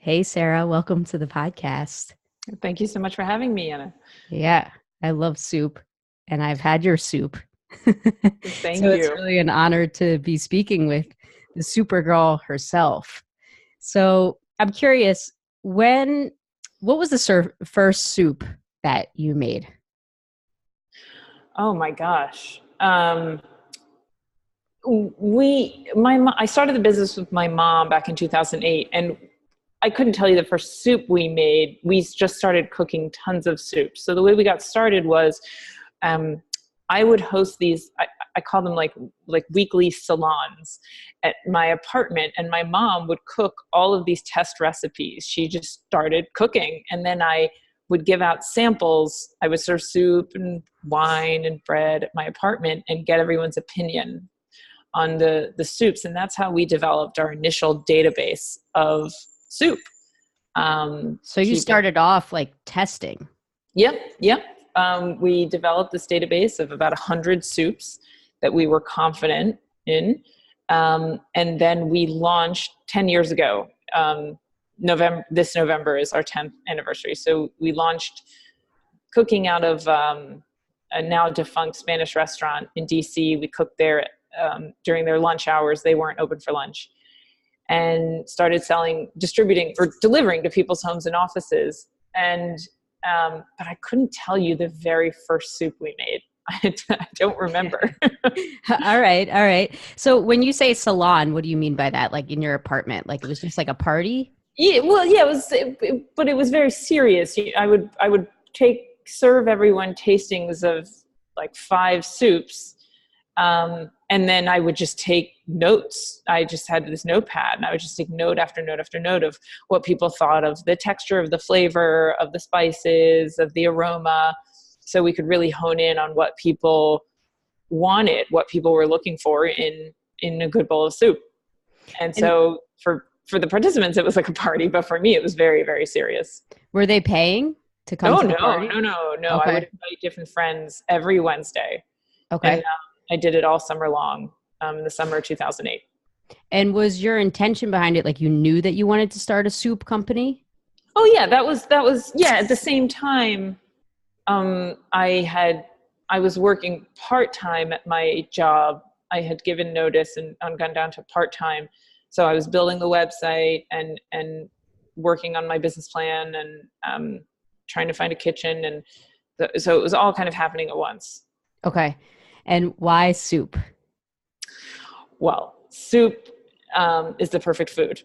Hey, Sarah, welcome to the podcast. Thank you so much for having me, Anna. Yeah, I love soup and I've had your soup. So Thank it's you. really an honor to be speaking with the Supergirl herself. So I'm curious, what was the first soup that you made? Oh my gosh. I started the business with my mom back in 2008, and I couldn't tell you the first soup we made. We just started cooking tons of soup. So the way we got started was, um, I would host these. I call them like weekly salons at my apartment, and my mom would cook all of these test recipes. She just started cooking, and then I would give out samples. I would serve soup and wine and bread at my apartment and get everyone's opinion on the soups, and that's how we developed our initial database of soup. So you Keeping started off like testing. Yep. We developed this database of about 100 soups that we were confident in. And then we launched 10 years ago. This November is our 10th anniversary. So we launched cooking out of a now defunct Spanish restaurant in DC. We cooked there during their lunch hours. They weren't open for lunch. And started distributing or delivering to people's homes and offices. And but I couldn't tell you the very first soup we made. I don't remember. All right, all right. So when you say salon, what do you mean by that? Like in your apartment? Like it was just like a party? Yeah, well, yeah, but it was very serious. I would serve everyone tastings of like 5 soups, and then I would just take notes. I just had this notepad, and I would just take note after note after note of what people thought of the texture, of the flavor, of the spices, of the aroma, so we could really hone in on what people wanted, what people were looking for in a good bowl of soup. And And so for the participants, it was like a party, but for me, it was very, very serious. were they paying to come Oh to the no, party? no! I would Okay. invite different friends every Wednesday, and Okay. I did it all summer long, in the summer of 2008. And was your intention behind it like you knew that you wanted to start a soup company? Oh yeah, that was yeah. At the same time, I was working part time at my job. I had given notice and gone down to part time, so I was building the website and working on my business plan and trying to find a kitchen, and so it was all kind of happening at once. Okay. And why soup? Well, soup is the perfect food.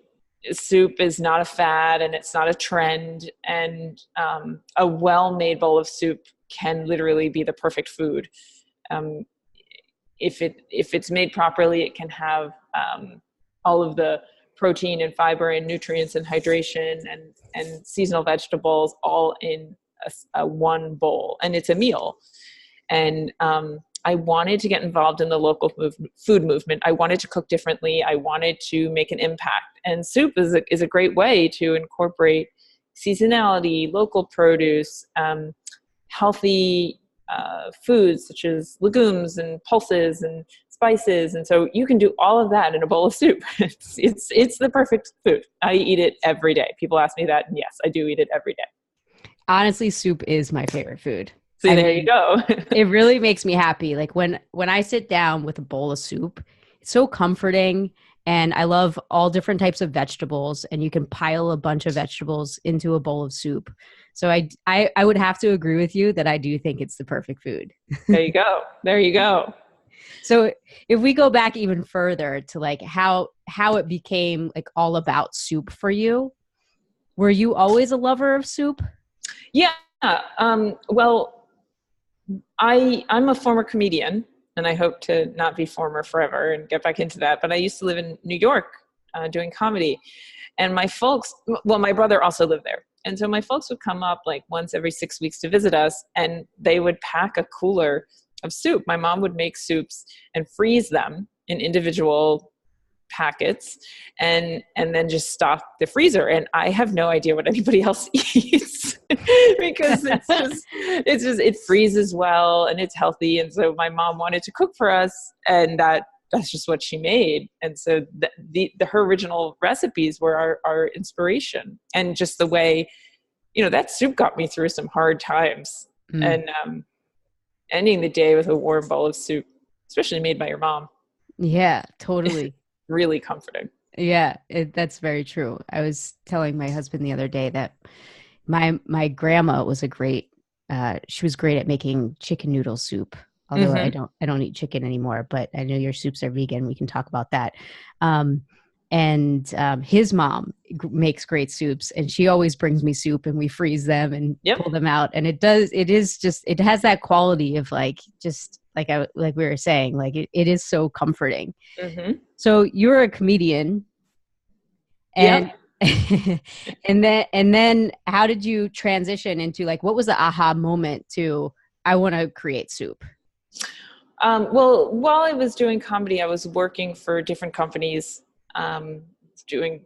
Soup is not a fad and it's not a trend. And a well-made bowl of soup can literally be the perfect food. Um, if it's made properly, it can have all of the protein and fiber and nutrients and hydration and seasonal vegetables all in a one bowl, and it's a meal. And I wanted to get involved in the local food movement. I wanted to cook differently. I wanted to make an impact. And soup is a great way to incorporate seasonality, local produce, healthy foods such as legumes and pulses and spices. And so you can do all of that in a bowl of soup. It's the perfect food. I eat it every day. People ask me that, and yes, I do eat it every day. Honestly, soup is my favorite food. See, I there you mean, go. it really makes me happy. Like when I sit down with a bowl of soup, it's so comforting and I love all different types of vegetables and you can pile a bunch of vegetables into a bowl of soup. So I would have to agree with you that I do think it's the perfect food. There you go. There you go. So if we go back even further to like how it became like all about soup for you, were you always a lover of soup? Yeah. Well, I'm a former comedian, and I hope to not be former forever and get back into that. But I used to live in New York doing comedy, and my brother also lived there, and so my folks would come up like once every 6 weeks to visit us, and they would pack a cooler of soup. My mom would make soups and freeze them in individual packets and then just stock the freezer, and I have no idea what anybody else eats because it freezes well and it's healthy. And so my mom wanted to cook for us, and that that's just what she made. And so her original recipes were our inspiration, and just the way, that soup got me through some hard times. And ending the day with a warm bowl of soup, especially made by your mom. Yeah, totally. Really comforting. Yeah, that's very true. I was telling my husband the other day that my grandma was she was great at making chicken noodle soup. Although I don't eat chicken anymore, but I know your soups are vegan. We can talk about that. His mom makes great soups, and she always brings me soup, and we freeze them and pull them out. And it has that quality of just like we were saying, it is so comforting. Mm-hmm. So you're a comedian, and and then how did you transition into what was the aha moment to I want to create soup? Well, while I was doing comedy, I was working for different companies, doing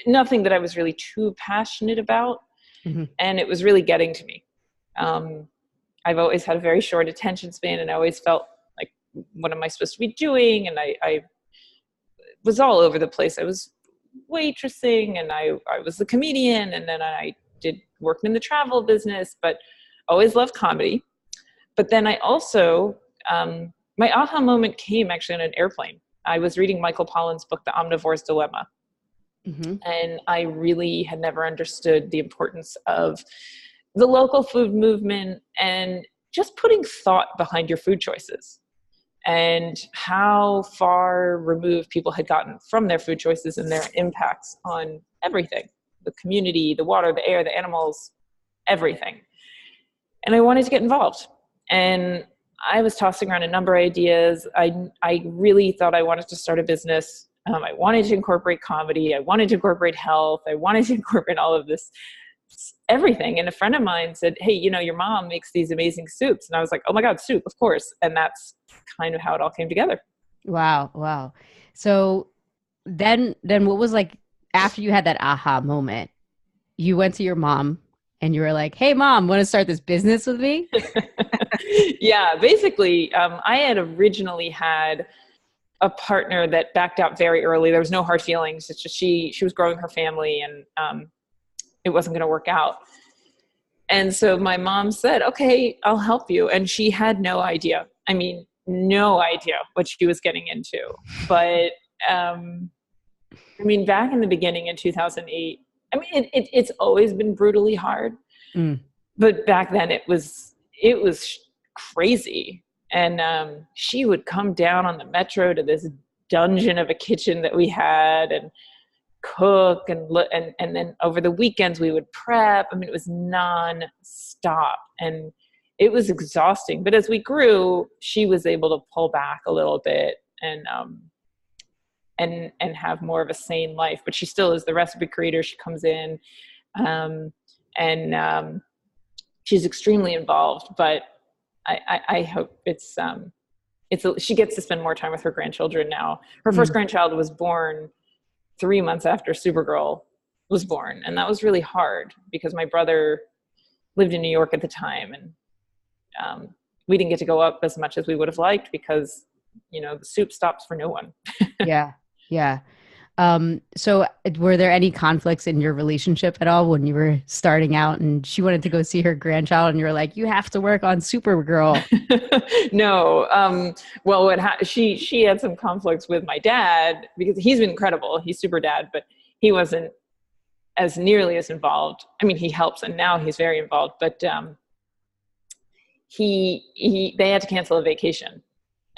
nothing that I was really too passionate about. Mm-hmm. And it was really getting to me. I've always had a very short attention span, and I always felt like, what am I supposed to be doing? And I was all over the place. I was waitressing, and I was the comedian, and then I did work in the travel business, but always loved comedy. But then I also, my aha moment came actually on an airplane. I was reading Michael Pollan's book, The Omnivore's Dilemma. Mm-hmm. And I really had never understood the importance of the local food movement and just putting thought behind your food choices, and how far removed people had gotten from their food choices and their impacts on everything, the community, the water, the air, the animals, everything. And I wanted to get involved. And I was tossing around a number of ideas. I really thought I wanted to start a business. I wanted to incorporate comedy. I wanted to incorporate health. I wanted to incorporate all of this, everything. And a friend of mine said, hey, your mom makes these amazing soups. And I was like, oh my God, soup, of course. And that's kind of how it all came together. Wow. So then what was after you had that aha moment, you went to your mom and you were like, hey mom, want to start this business with me? Yeah, basically, I had originally had a partner that backed out very early. There was no hard feelings. It's just she was growing her family, and it wasn't going to work out. And so my mom said, okay, I'll help you. And she had no idea. I mean, no idea what she was getting into. But back in the beginning in 2008, it's always been brutally hard. But back then it was crazy. And she would come down on the metro to this dungeon of a kitchen that we had and cook, and then over the weekends we would prep. It was non-stop, and it was exhausting. But as we grew, she was able to pull back a little bit and have more of a sane life. But she still is the recipe creator. She comes in, and she's extremely involved. But I hope she gets to spend more time with her grandchildren now. Her first grandchild was born 3 months after Supergirl was born. And that was really hard because my brother lived in New York at the time. And we didn't get to go up as much as we would have liked because, the soup stops for no one. Yeah. So were there any conflicts in your relationship at all when you were starting out and she wanted to go see her grandchild and you were like, you have to work on Supergirl? No. Well, she had some conflicts with my dad because he's been incredible. He's super dad, but he wasn't as nearly as involved. He helps, and now he's very involved, but they had to cancel a vacation.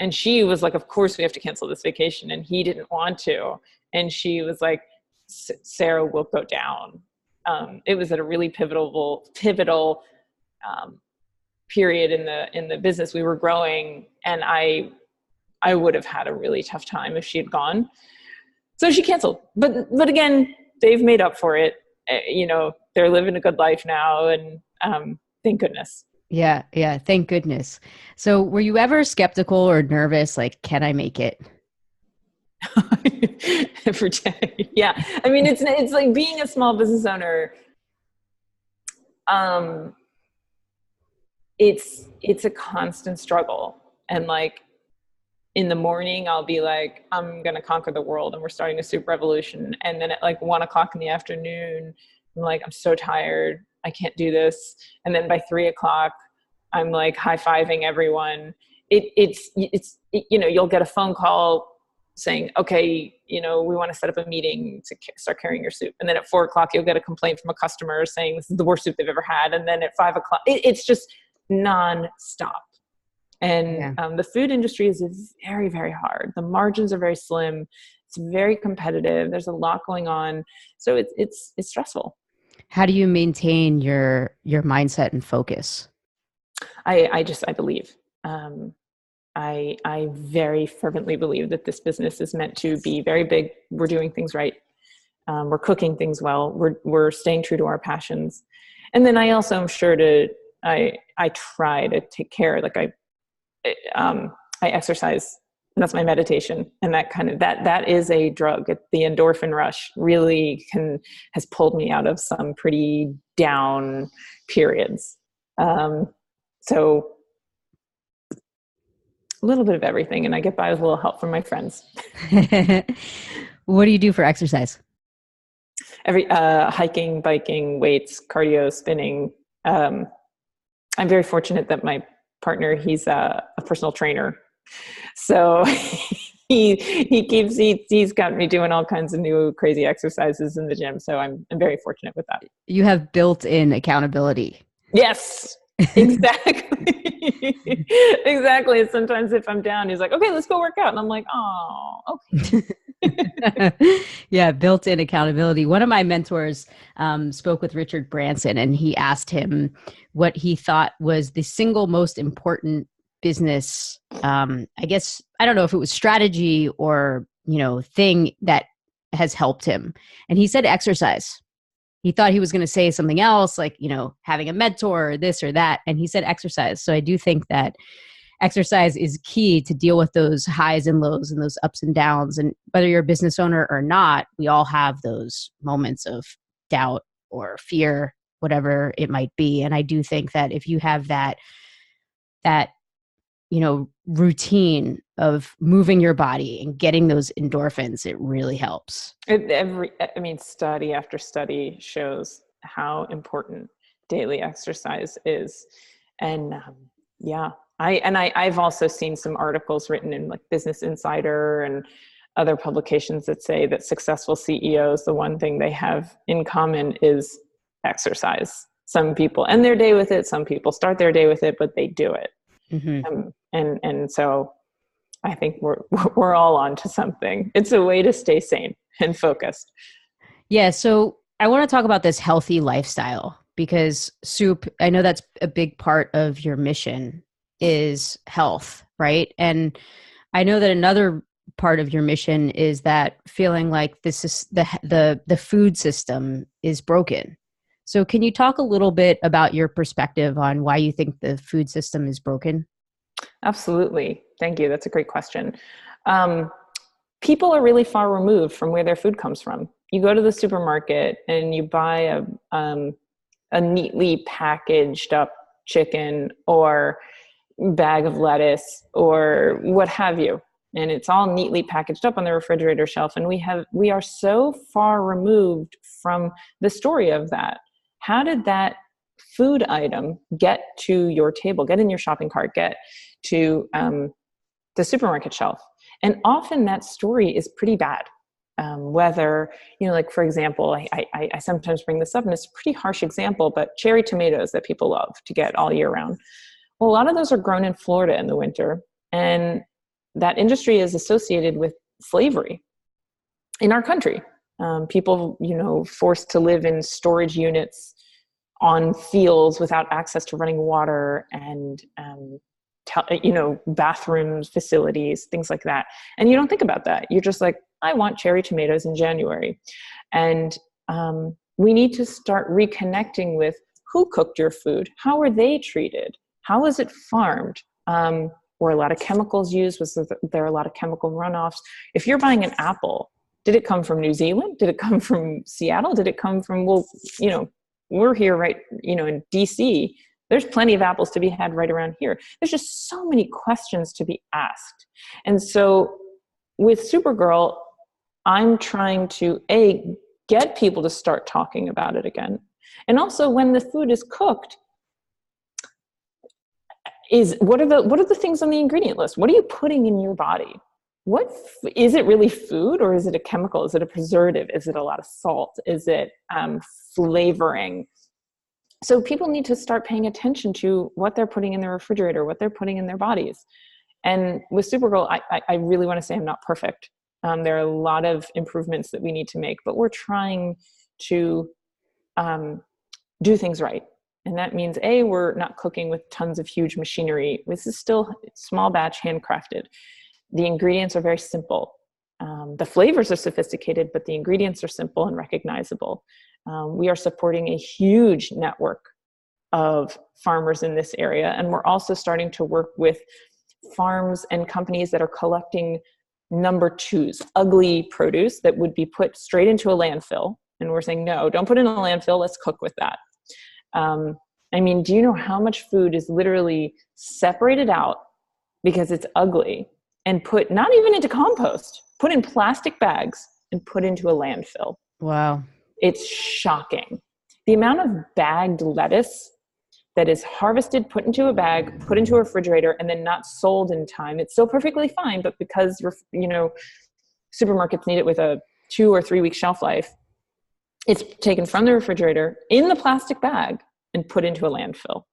And she was like, of course we have to cancel this vacation. And he didn't want to. And she was like, Sarah will go down. It was at a really pivotal period in the business. We were growing, and I would have had a really tough time if she had gone. So she canceled. But again, they've made up for it. They're living a good life now, and thank goodness. Yeah. Thank goodness. So were you ever skeptical or nervous? Like, can I make it? Yeah. It's like being a small business owner. It's a constant struggle. And in the morning, I'll be like, I'm going to conquer the world and we're starting a soup revolution. And then at like 1 o'clock in the afternoon, I'm like, I'm so tired. I can't do this. And then by 3 o'clock, I'm like high-fiving everyone. It's you'll get a phone call saying, okay, we want to set up a meeting to start carrying your soup. And then at 4 o'clock, you'll get a complaint from a customer saying this is the worst soup they've ever had. And then at 5 o'clock, it's just nonstop. And the food industry is very, very hard. The margins are very slim. It's very competitive. There's a lot going on. So it's stressful. How do you maintain your mindset and focus? I believe. I very fervently believe that this business is meant to be very big. We're doing things right. We're cooking things well. We're staying true to our passions. And then I also am sure I try to take care. Like I exercise, and that's my meditation. And that is a drug. The endorphin rush really has pulled me out of some pretty down periods. So a little bit of everything, and I get by with a little help from my friends. What do you do for exercise? Hiking, biking, weights, cardio, spinning. I'm very fortunate that my partner, he's a personal trainer. So he's got me doing all kinds of new crazy exercises in the gym. So I'm very fortunate with that. You have built-in accountability. Yes, exactly. Exactly. Sometimes if I'm down, he's like, okay, let's go work out. And I'm like, oh, okay. Yeah, built-in accountability. One of my mentors spoke with Richard Branson, and he asked him what he thought was the single most important business, I guess, I don't know if it was strategy or, thing that has helped him. And he said exercise. He thought he was going to say something else, like, having a mentor or this or that. And he said exercise. So I do think that exercise is key to deal with those highs and lows and those ups and downs. And whether you're a business owner or not, we all have those moments of doubt or fear, whatever it might be. And I do think that if you have that routine of moving your body and getting those endorphins, it really helps. Study after study shows how important daily exercise is. And I've also seen some articles written in like Business Insider and other publications that say that successful CEOs, the one thing they have in common is exercise. Some people end their day with it. Some people start their day with it, but they do it. Mm-hmm. And so I think we're all onto something. It's a way to stay sane and focused. Yeah. So I want to talk about this healthy lifestyle, because soup, I know that's a big part of your mission, is health, right? And I know that another part of your mission is that feeling like this is the food system is broken. So can you talk a little bit about your perspective on why you think the food system is broken? Absolutely. Thank you. That's a great question. People are really far removed from where their food comes from. You go to the supermarket and you buy a neatly packaged up chicken or bag of lettuce or what have you. And it's all neatly packaged up on the refrigerator shelf. And we are so far removed from the story of that. How did that food item get to your table, get in your shopping cart, get to the supermarket shelf? And often that story is pretty bad. Whether, like, for example, I sometimes bring this up, and it's a pretty harsh example, but cherry tomatoes that people love to get all year round. Well, a lot of those are grown in Florida in the winter. And that industry is associated with slavery in our country. People, forced to live in storage units on fields without access to running water and, bathrooms, facilities, things like that. And you don't think about that. You're just like, I want cherry tomatoes in January. And we need to start reconnecting with who cooked your food. How were they treated? How was it farmed? Were a lot of chemicals used? Was there a lot of chemical runoffs? If you're buying an apple, did it come from New Zealand? Did it come from Seattle? Did it come from, we're here, right, in DC. There's plenty of apples to be had right around here. There's just so many questions to be asked. And so with Supergirl, I'm trying to get people to start talking about it again. And also when the food is cooked, what are the things on the ingredient list? What are you putting in your body? What is it really food, or is it a chemical? Is it a preservative? Is it a lot of salt? Is it flavoring? So people need to start paying attention to what they're putting in their refrigerator, what they're putting in their bodies. And with Supergirl, I really want to say I'm not perfect. There are a lot of improvements that we need to make, but we're trying to do things right. And that means, we're not cooking with tons of huge machinery. This is still small batch, handcrafted. The ingredients are very simple. The flavors are sophisticated, but the ingredients are simple and recognizable. We are supporting a huge network of farmers in this area. And we're also starting to work with farms and companies that are collecting number twos, ugly produce that would be put straight into a landfill. And we're saying, no, don't put it in a landfill. Let's cook with that. I mean, do you know how much food is literally separated out because it's ugly and put not even into compost, put in plastic bags and put into a landfill? Wow. It's shocking. The amount of bagged lettuce that is harvested, put into a bag, put into a refrigerator, and then not sold in time. It's still perfectly fine, but because supermarkets need it with a 2 or 3 week shelf life, it's taken from the refrigerator in the plastic bag and put into a landfill.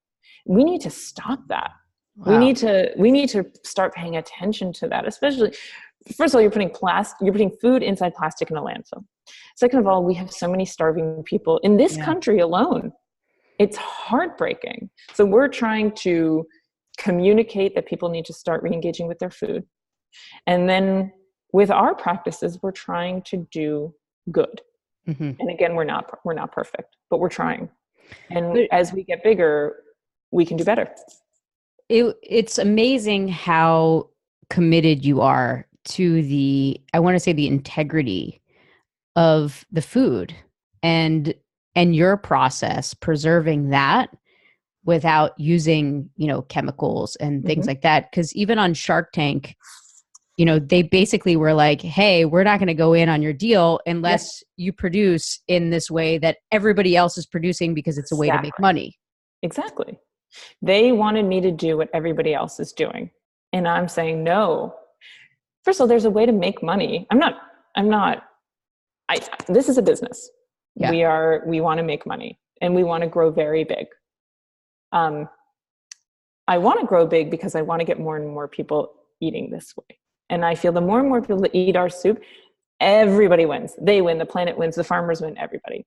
We need to stop that. Wow. We need to start paying attention to that, especially, first of all, you're putting food inside plastic in a landfill. Second of all, we have so many starving people in this country alone. It's heartbreaking. So we're trying to communicate that people need to start re-engaging with their food. And then with our practices, we're trying to do good. Mm-hmm. And again, we're not perfect, but we're trying. And as we get bigger, we can do better. It's amazing how committed you are to I want to say the integrity of the food and your process, preserving that without using, chemicals and things like that. Because even on Shark Tank, they basically were like, hey, we're not going to go in on your deal unless you produce in this way that everybody else is producing, because it's a way to make money. Exactly. They wanted me to do what everybody else is doing. And I'm saying, no. First of all, there's a way to make money. This is a business. Yeah. We want to make money and we want to grow very big. I want to grow big because I want to get more and more people eating this way. And I feel the more and more people that eat our soup, everybody wins. They win, the planet wins, the farmers win, everybody.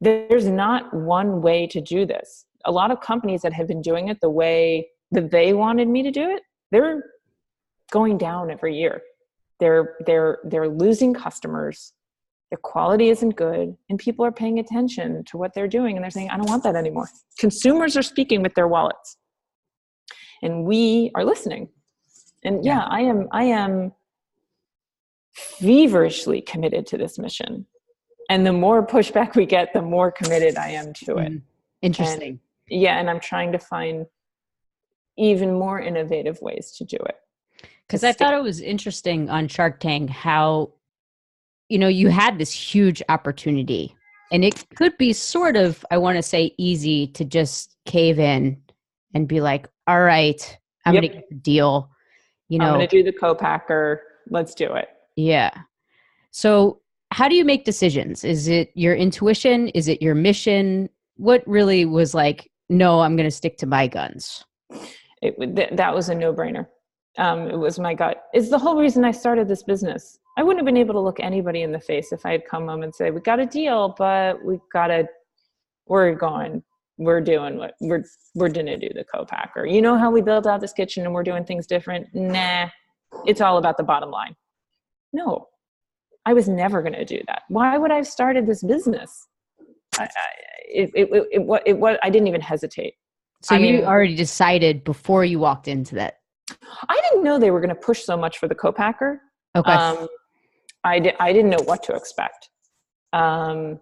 There's not one way to do this. A lot of companies that have been doing it the way that they wanted me to do it, they're going down every year. They're losing customers. Their quality isn't good, and people are paying attention to what they're doing, and they're saying, I don't want that anymore. Consumers are speaking with their wallets, and we are listening. And I am feverishly committed to this mission. And the more pushback we get, the more committed I am to it. Interesting. And I'm trying to find even more innovative ways to do it. Because I thought it was interesting on Shark Tank how, you had this huge opportunity, and it could be sort of, I want to say, easy to just cave in and be like, all right, I'm going to get the deal. I'm going to do the co-packer. Let's do it. Yeah. So how do you make decisions? Is it your intuition? Is it your mission? What really was like, no, I'm going to stick to my guns? That was a no-brainer. It was my gut. It's the whole reason I started this business. I wouldn't have been able to look anybody in the face if I had come home and say, we got a deal, but we're going to do the co-packer. You know how we built out this kitchen and we're doing things different? Nah, it's all about the bottom line. No, I was never going to do that. Why would I have started this business? I didn't even hesitate. So you already decided before you walked into that? I didn't know they were going to push so much for the co-packer. Okay. I didn't know what to expect. And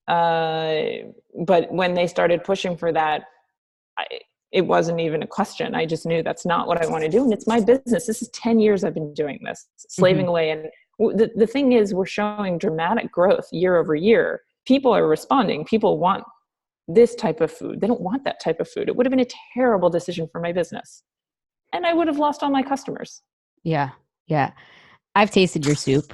But when they started pushing for that, it wasn't even a question. I just knew that's not what I want to do. And it's my business. This is 10 years I've been doing this, slaving away. And the thing is, we're showing dramatic growth year over year. People are responding. People want this type of food. They don't want that type of food. It would have been a terrible decision for my business. And I would have lost all my customers. Yeah. Yeah. I've tasted your soup.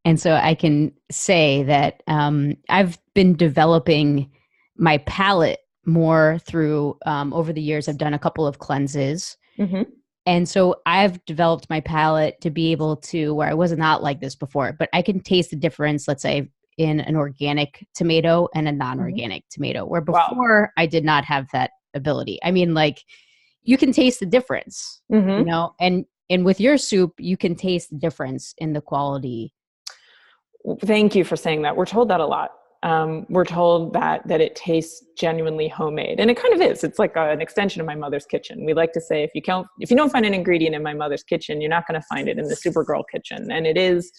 And so I can say that I've been developing my palate more through over the years. I've done a couple of cleanses. Mm-hmm. And so I've developed my palate to be able to, where I was not like this before, but I can taste the difference, let's say, in an organic tomato and a non-organic tomato, where before I did not have that ability. I mean, like, you can taste the difference, you know, and with your soup, you can taste the difference in the quality. Thank you for saying that. We're told that a lot. We're told that it tastes genuinely homemade, and it kind of is. It's like an extension of my mother's kitchen. We like to say, if you don't find an ingredient in my mother's kitchen, you're not going to find it in the Supergirl kitchen. And it is,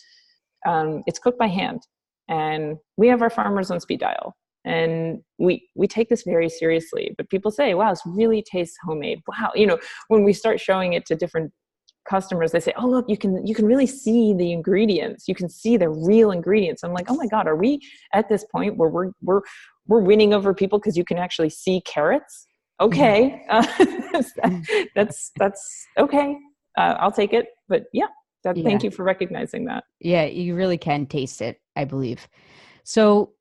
it's cooked by hand, and we have our farmers on speed dial, and we take this very seriously. But people say, "Wow, this really tastes homemade." Wow, you know, when we start showing it to different customers, they say, "Oh, look, you can really see the ingredients. You can see the real ingredients." I'm like, "Oh my God, are we at this point where we're winning over people because you can actually see carrots?" Okay, that's okay. I'll take it. But yeah, thank you for recognizing that. Yeah, you really can taste it, I believe. So,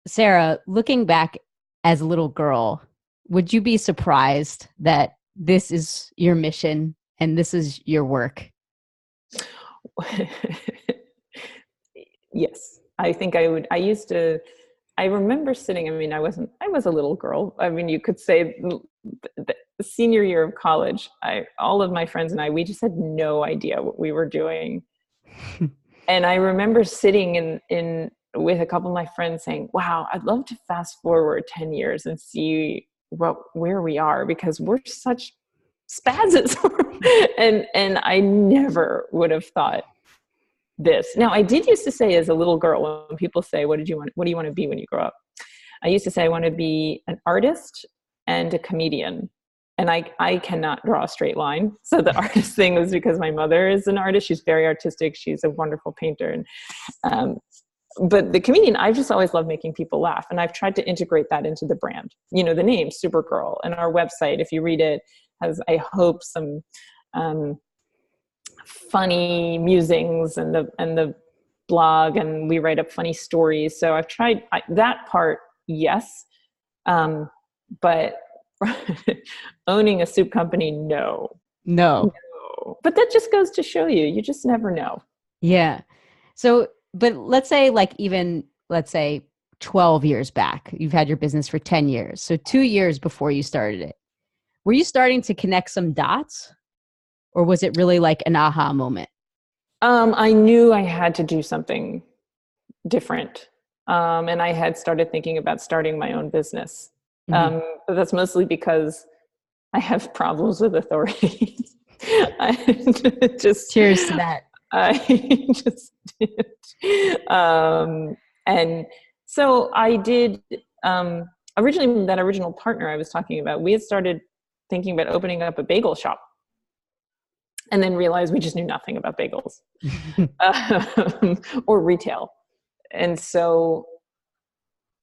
Sarah, looking back as a little girl, would you be surprised that this is your mission and this is your work? Yes, I think I would. I remember sitting, I mean, I was a little girl. I mean, you could say the senior year of college, all of my friends and I, we just had no idea what we were doing. And I remember sitting in with a couple of my friends saying, "Wow, I'd love to fast forward 10 years and see where we are, because we're such spazzes." and I never would have thought this. Now, I did used to say as a little girl, when people say, what do you want to be when you grow up? I used to say I want to be an artist and a comedian. And I cannot draw a straight line. So the artist thing was because my mother is an artist. She's very artistic. She's a wonderful painter. And but the comedian, I've just always loved making people laugh. And I've tried to integrate that into the brand. You know, the name Supergirl, and our website, if you read it, has, I hope, some funny musings, and the blog, and we write up funny stories. So I've tried that part. Yes. But owning a soup company, no. But that just goes to show you just never know. Yeah. So, but let's say 12 years back, you've had your business for 10 years. So 2 years before you started it, were you starting to connect some dots, or was it really like an aha moment? I knew I had to do something different. And I had started thinking about starting my own business. But that's mostly because I have problems with authority. Cheers to that. I just did. And so I did, originally, that original partner I was talking about, we had started thinking about opening up a bagel shop, and then realized we just knew nothing about bagels or retail. And so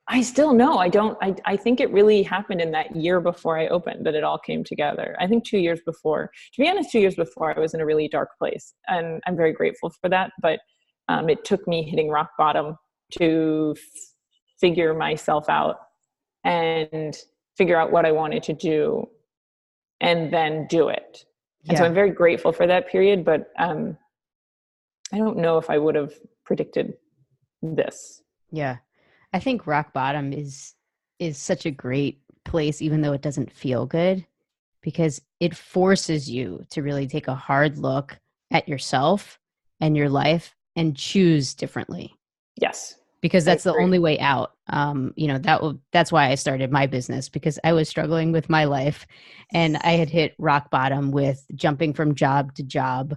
I still know, I think it really happened in that year before I opened that it all came together. I think 2 years before, to be honest, 2 years before, I was in a really dark place, and I'm very grateful for that. But it took me hitting rock bottom to figure myself out and figure out what I wanted to do, and then do it. And so I'm very grateful for that period, but I don't know if I would have predicted this. Yeah. I think rock bottom is such a great place, even though it doesn't feel good, because it forces you to really take a hard look at yourself and your life and choose differently. Yes. Because that's the only way out. That's why I started my business, because I was struggling with my life, and I had hit rock bottom with jumping from job to job,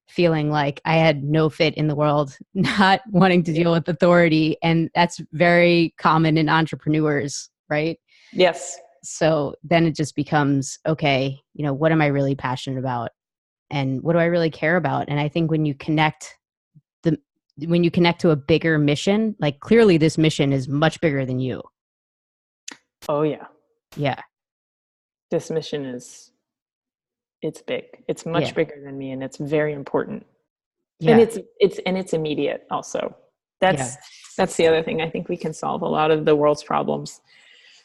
feeling like I had no fit in the world, not wanting to deal with authority. And that's very common in entrepreneurs, right? Yes. So then it just becomes, okay, what am I really passionate about? And what do I really care about? And I think the when you connect to a bigger mission, like clearly this mission is much bigger than you. Oh yeah. Yeah. This mission it's big. It's much bigger than me, and it's very important. Yeah. And it's immediate also. That's the other thing. I think we can solve a lot of the world's problems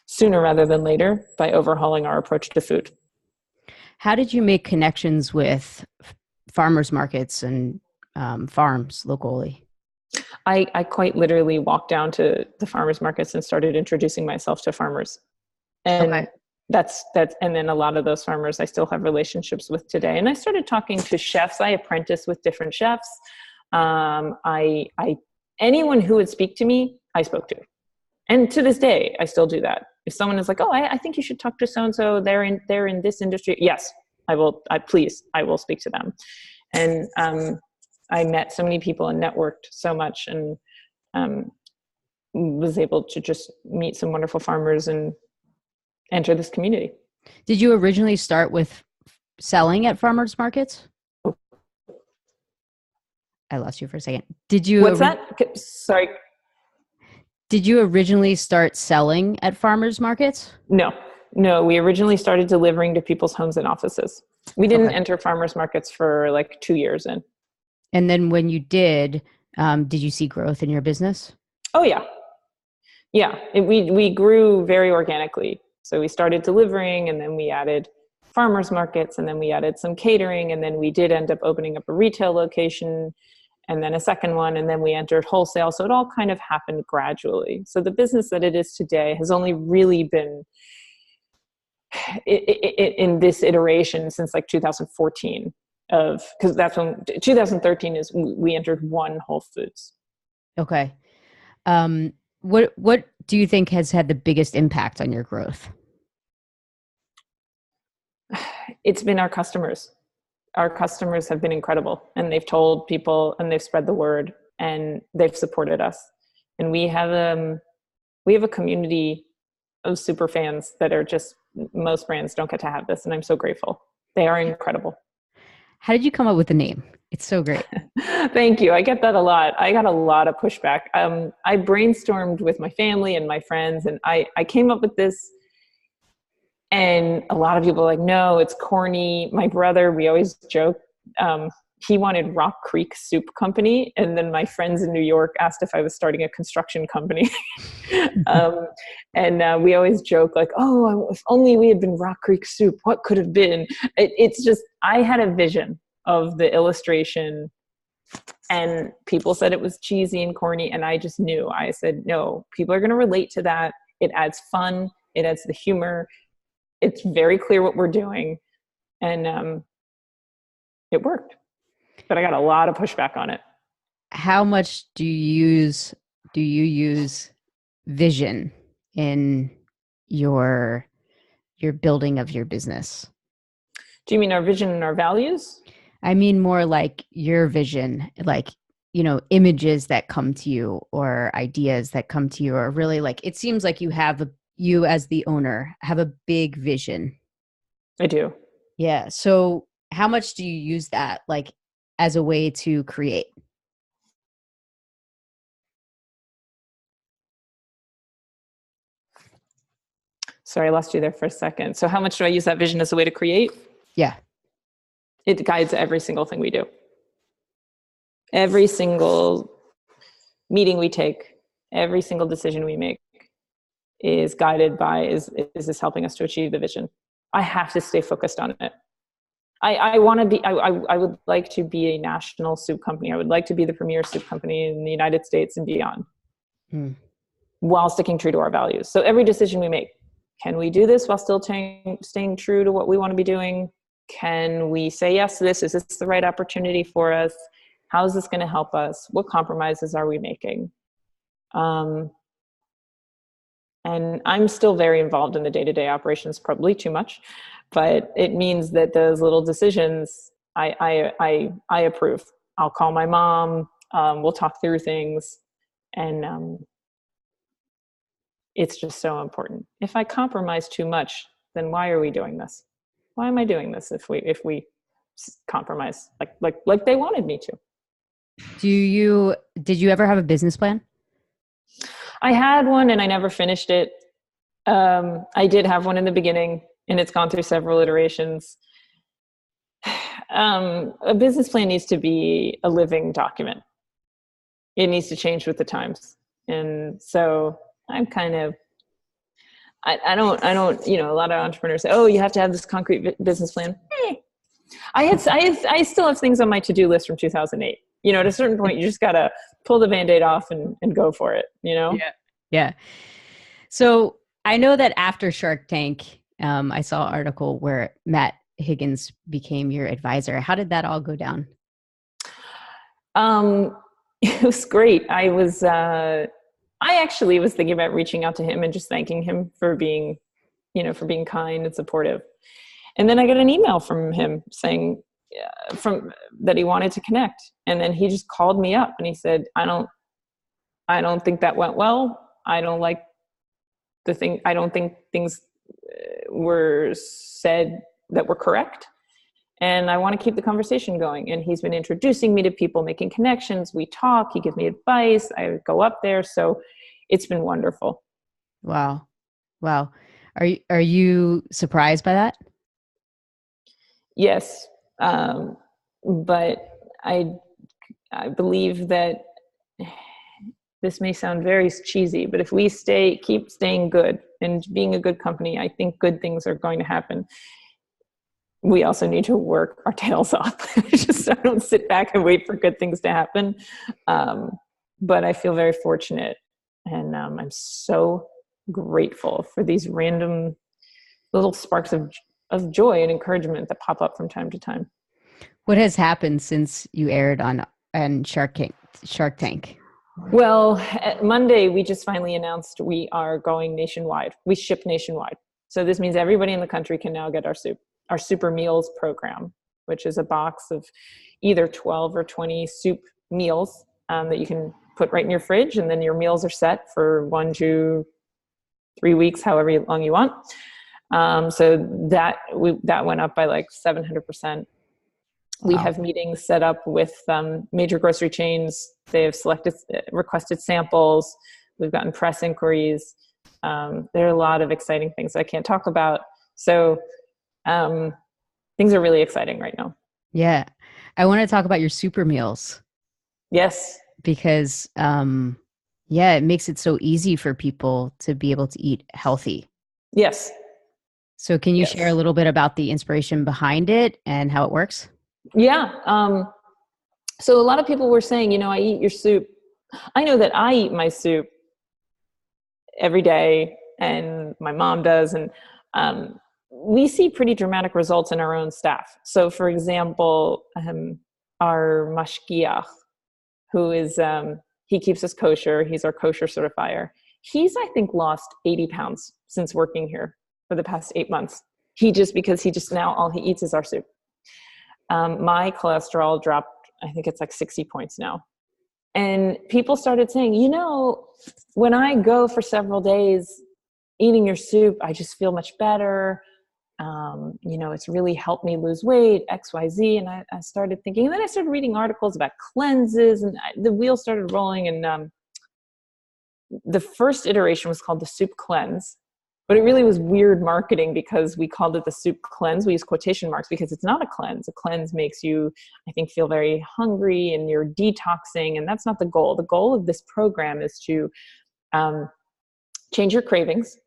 sooner rather than later by overhauling our approach to food. How did you make connections with farmers markets and farms locally? I quite literally walked down to the farmers markets and started introducing myself to farmers. And Okay. that's and then a lot of those farmers I still have relationships with today. And I started talking to chefs. I apprenticed with different chefs. I anyone who would speak to me, I spoke to. And to this day, I still do that. If someone is like, "Oh, I think you should talk to so and so. They're in this industry." Yes, I will. I will speak to them. And I met so many people and networked so much, and was able to just meet some wonderful farmers and enter this community. Did you originally start with selling at farmers markets? I lost you for a second. Did you? What's that? Sorry. Did you originally start selling at farmers markets? No. We originally started delivering to people's homes and offices. We didn't enter farmers markets for like 2 years in. And then when you did you see growth in your business? Oh yeah. Yeah. We grew very organically. So we started delivering, and then we added farmers markets, and then we added some catering, and then we did end up opening up a retail location, and then a second one, and then we entered wholesale. So it all kind of happened gradually. So the business that it is today has only really been in this iteration since like 2014, because that's when 2013 is we entered one Whole Foods. Okay. What do you think has had the biggest impact on your growth? It's been our customers. Our customers have been incredible, and they've told people, and they've spread the word, and they've supported us. And we have a community of super fans that are just, most brands don't get to have this, and I'm so grateful. They are incredible. How did you come up with the name? It's so great. Thank you. I get that a lot. I got a lot of pushback. I brainstormed with my family and my friends, and I came up with this. And a lot of people are like, no, it's corny. My brother, we always joke, he wanted Rock Creek Soup Company. And then my friends in New York asked if I was starting a construction company. And we always joke like, oh, if only we had been Rock Creek Soup, what could have been? It's just, I had a vision of the illustration, and people said it was cheesy and corny. And I just knew, I said, no, people are going to relate to that. It adds fun. It adds the humor. It's very clear what we're doing, and it worked. But I got a lot of pushback on it. How much do you use vision in your building of your business? Do you mean our vision and our values? I mean more like your vision, like, images that come to you or ideas that come to you, or really like, it seems like you as the owner have a big vision. I do. Yeah. So how much do you use that like as a way to create? Sorry, I lost you there for a second. So how much do I use that vision as a way to create? Yeah. It guides every single thing we do. Every single meeting we take, every single decision we make is guided by, is this helping us to achieve the vision? I have to stay focused on it. I would like to be a national soup company. I would like to be the premier soup company in the United States and beyond, while sticking true to our values. So every decision we make, can we do this while still staying true to what we want to be doing? Can we say yes to this? Is this the right opportunity for us? How is this going to help us? What compromises are we making? And I'm still very involved in the day-to-day operations, probably too much, but it means that those little decisions I approve. I'll call my mom. We'll talk through things. And it's just so important. If I compromise too much, then why are we doing this? Why am I doing this if we compromise like they wanted me to? Did you ever have a business plan? I had one and I never finished it. I did have one in the beginning, and it's gone through several iterations. A business plan needs to be a living document. It needs to change with the times. And so I'm kind of, I don't, a lot of entrepreneurs say, oh, you have to have this concrete business plan. I still have things on my to-do list from 2008. At a certain point, you just got to pull the Band-Aid off and go for it, Yeah. Yeah. So I know that after Shark Tank, I saw an article where Matt Higgins became your advisor. How did that all go down? It was great. I actually was thinking about reaching out to him and just thanking him for being kind and supportive. And then I got an email from him saying that he wanted to connect. And then he just called me up and he said, I don't think that went well. I don't think things were said that were correct. And I want to keep the conversation going. And he's been introducing me to people, making connections. We talk, he gives me advice. I go up there. So it's been wonderful. Wow. Are you surprised by that? Yes. But I believe that this may sound very cheesy, but if we keep staying good and being a good company, I think good things are going to happen. We also need to work our tails off. Just I don't sit back and wait for good things to happen. But I feel very fortunate, and I'm so grateful for these random little sparks of joy and encouragement that pop up from time to time. What has happened since you aired on Shark Tank? Well, Monday, we just finally announced we are going nationwide. We ship nationwide. So this means everybody in the country can now get our soup. Our Super Meals program, which is a box of either 12 or 20 soup meals that you can put right in your fridge, and then your meals are set for 1 to 3 weeks, however long you want. So that went up by like 700%. We have meetings set up with major grocery chains. They have requested samples. We've gotten press inquiries. There are a lot of exciting things I can't talk about. So things are really exciting right now. Yeah. I want to talk about your super meals. Yes. Because, it makes it so easy for people to be able to eat healthy. Yes. So can you share a little bit about the inspiration behind it and how it works? Yeah. So a lot of people were saying, I eat your soup. I know that I eat my soup every day, and my mom does. And we see pretty dramatic results in our own staff. So for example, our mashgiach, who is, he keeps us kosher. He's our kosher certifier. He's, I think, lost 80 pounds since working here for the past 8 months. Because now all he eats is our soup. My cholesterol dropped, I think it's like 60 points now. And people started saying, when I go for several days eating your soup, I just feel much better. It's really helped me lose weight, XYZ. And I started thinking, and then I started reading articles about cleanses, and the wheel started rolling. And the first iteration was called the Soup Cleanse. But it really was weird marketing because we called it the Soup Cleanse. We use quotation marks because it's not a cleanse. A cleanse makes you, I think, feel very hungry and you're detoxing. And that's not the goal. The goal of this program is to change your cravings,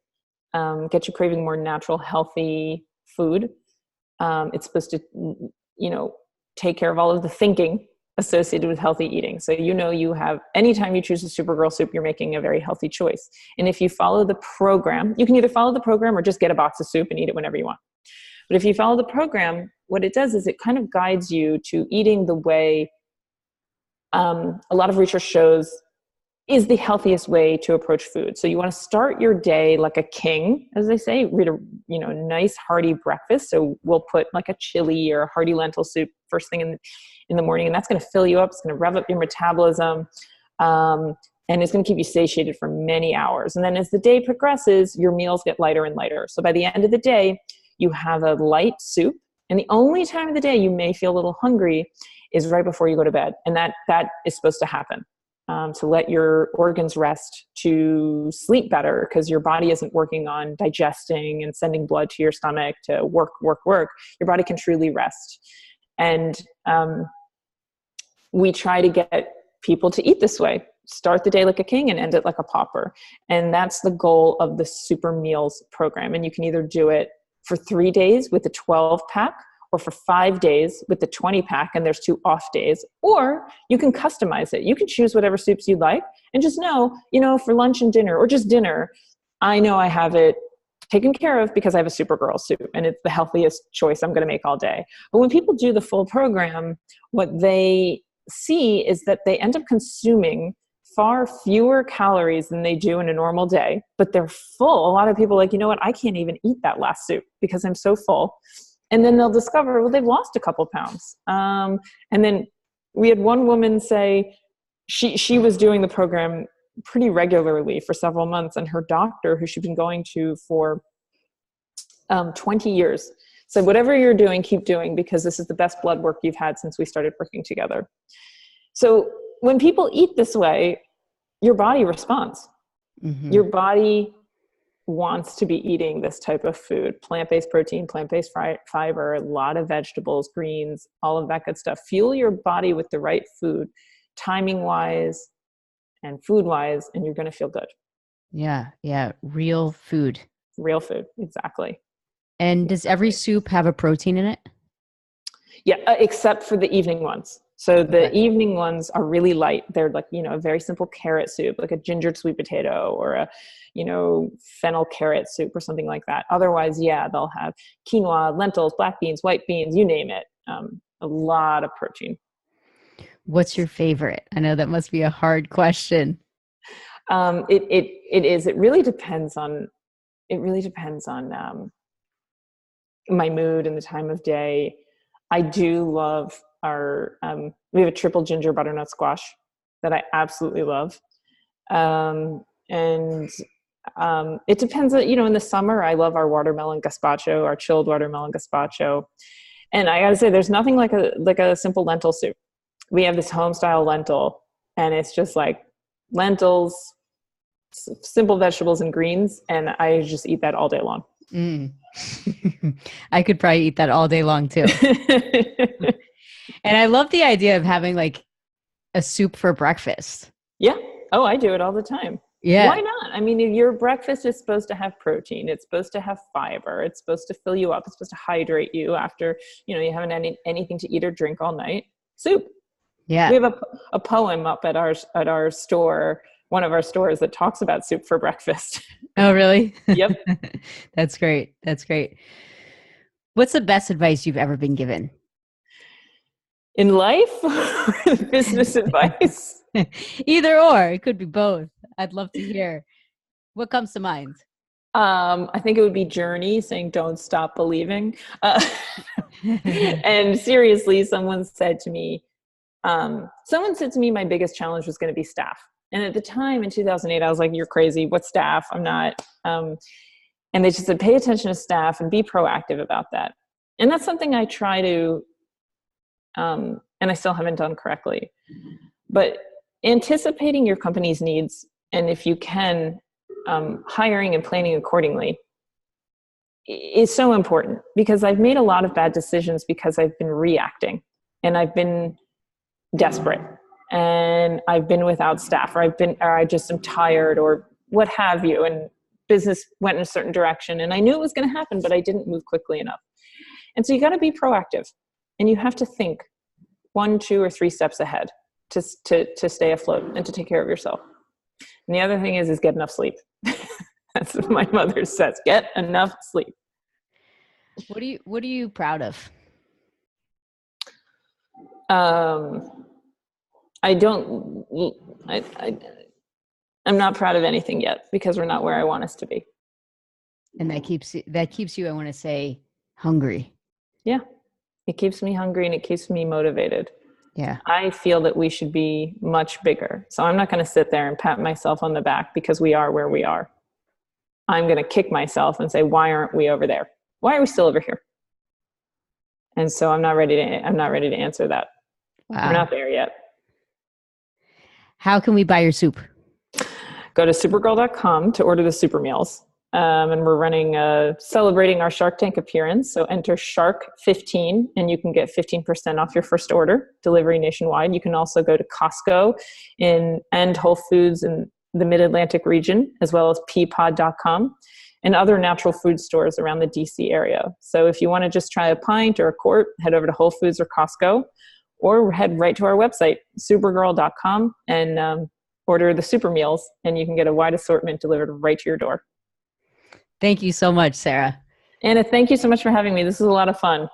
get you craving more natural, healthy food. It's supposed to, take care of all of the thinking associated with healthy eating. So you have, anytime you choose a Supergirl soup, you're making a very healthy choice. And if you follow the program, you can either follow the program or just get a box of soup and eat it whenever you want. But if you follow the program, what it does is it kind of guides you to eating the way a lot of research shows is the healthiest way to approach food. So you want to start your day like a king, as they say, read a nice hearty breakfast. So we'll put like a chili or a hearty lentil soup first thing in the morning, and that's going to fill you up. It's going to rev up your metabolism, and it's going to keep you satiated for many hours. And then as the day progresses, your meals get lighter and lighter. So by the end of the day, you have a light soup, and the only time of the day you may feel a little hungry is right before you go to bed, and that is supposed to happen. To let your organs rest, to sleep better, because your body isn't working on digesting and sending blood to your stomach to work. Your body can truly rest. And we try to get people to eat this way. Start the day like a king and end it like a pauper. And that's the goal of the Super Meals program. And you can either do it for 3 days with the 12-pack, or for 5 days with the 20-pack, and there's 2 off days, or you can customize it. You can choose whatever soups you like, and just know, for lunch and dinner, or just dinner, I know I have it taken care of because I have a Supergirl soup, and it's the healthiest choice I'm going to make all day. But when people do the full program, what they see is that they end up consuming far fewer calories than they do in a normal day, but they're full. A lot of people are like, you know what, I can't even eat that last soup because I'm so full. And then they'll discover, well, they've lost a couple pounds. And then we had one woman say she was doing the program pretty regularly for several months, and her doctor, who she'd been going to for 20 years, said, whatever you're doing, keep doing, because this is the best blood work you've had since we started working together. So when people eat this way, your body responds. Mm-hmm. Your body wants to be eating this type of food: plant-based protein, plant-based fiber, a lot of vegetables, greens, all of that good stuff. Fuel your body with the right food, timing wise and food wise, and you're going to feel good. Yeah. Real food. Exactly. And does every soup have a protein in it? Yeah, except for the evening ones. So the evening ones are really light. They're like, a very simple carrot soup, like a gingered sweet potato, or a, fennel carrot soup or something like that. Otherwise, yeah, they'll have quinoa, lentils, black beans, white beans, you name it. A lot of protein. What's your favorite? I know that must be a hard question. It is. It really depends on my mood and the time of day. I do love we have a triple ginger butternut squash that I absolutely love. It depends on, in the summer, I love our watermelon gazpacho, our chilled watermelon gazpacho. And I gotta say, there's nothing like a simple lentil soup. We have this home style lentil, and it's just like lentils, simple vegetables and greens. And I just eat that all day long. Mm. I could probably eat that all day long too. And I love the idea of having like a soup for breakfast. Yeah. Oh, I do it all the time. Yeah. Why not? I mean, your breakfast is supposed to have protein. It's supposed to have fiber. It's supposed to fill you up. It's supposed to hydrate you after, you haven't had anything to eat or drink all night. Soup. Yeah. We have a poem up at our store, one of our stores, that talks about soup for breakfast. Oh, really? Yep. That's great. What's the best advice you've ever been given? In life or business advice? Either or. It could be both. I'd love to hear. What comes to mind? I think it would be Journey saying, "Don't stop believing." And seriously, someone said to me, my biggest challenge was going to be staff. And at the time in 2008, I was like, "You're crazy. What staff? I'm not." And they just said, "Pay attention to staff and be proactive about that." And that's something I try to, and I still haven't done correctly. But anticipating your company's needs, and if you can, hiring and planning accordingly, is so important, because I've made a lot of bad decisions because I've been reacting, and I've been desperate, and I've been without staff, or I just am tired, or what have you, and business went in a certain direction, and I knew it was going to happen, but I didn't move quickly enough. And so you got to be proactive, and you have to think 1, 2, or 3 steps ahead to stay afloat and to take care of yourself. And the other thing is get enough sleep. That's what my mother says. Get enough sleep. What are you proud of? I'm not proud of anything yet because we're not where I want us to be. And that keeps you, I want to say, hungry. Yeah. It keeps me hungry and it keeps me motivated. Yeah. I feel that we should be much bigger. So I'm not going to sit there and pat myself on the back because we are where we are. I'm going to kick myself and say, why aren't we over there? Why are we still over here? And so I'm not ready to answer that. Wow. We're not there yet. How can we buy your soup? Go to supergirl.com to order the super meals. And we're running celebrating our Shark Tank appearance. So enter Shark15 and you can get 15% off your first order, delivery nationwide. You can also go to Costco and Whole Foods in the Mid-Atlantic region, as well as peapod.com and other natural food stores around the DC area. So if you want to just try a pint or a quart, head over to Whole Foods or Costco, or head right to our website, supergirl.com, and order the super meals, and you can get a wide assortment delivered right to your door. Thank you so much, Sarah. Anna, thank you so much for having me. This is a lot of fun.